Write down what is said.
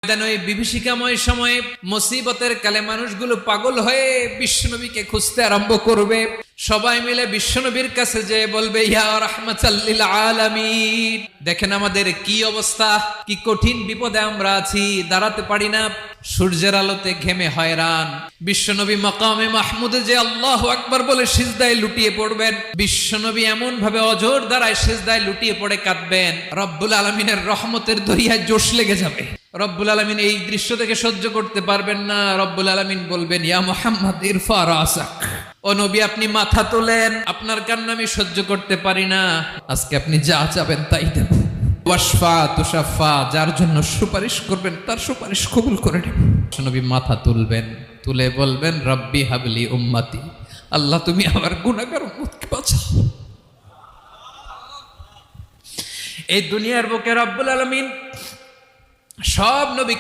ওই বিভীষিকাময় সময়ে মুসিবতের কালে মানুষগুলো পাগল হয়ে বিশ্বনবীকে খুঁজতে আরম্ভ করবে। সবাই মিলে বিশ্বনবীর কাছে যে বলবে, ইয়া রাহমাতাল লিল আলামিন, দেখেন আমাদের কি অবস্থা, কি কঠিন বিপদে আমরা আছি, দাঁড়াতে পারি না, সূর্যের আলোতে ঘেমে হয়রান। বিশ্বনবী মাকামে মাহমুদে যে আল্লাহু আকবার বলে সিজদায় লুটিয়ে পড়বেন, বিশ্বনবী এমন ভাবে অজর দ্বারায় সিজদায় লুটিয়ে পড়ে কাঁদবেন, রব্বুল আলামিনের রহমতের দরিয়ায় জোশ লেগে যাবে। রব্বুল আলামিন এই দৃশ্য থেকে সহ্য করতে পারবেন না। রব্বুল আলামিন বলবেন, ইয়া মুহাম্মদ ইরফা রাসাক, ও নবী আপনি মাথা তোলেন, আপনার কান্না আমি সহ্য করতে পারি না, আজকে আপনি যা চাবেন তাই দেব। ওয়াশফা তুশাফা, যার জন্য সুপারিশ করবেন তার সুপারিশ কবুল করে নেব। নবী মাথা তুলবেন, তুলে বলবেন, রব্বি হাবলি উম্মতি, আল্লাহ তুমি আমার গুনাহগার উম্মতকে বাঁচাও। এই দুনিয়ার বুকে রব্বুল আলামিন সব নবীকে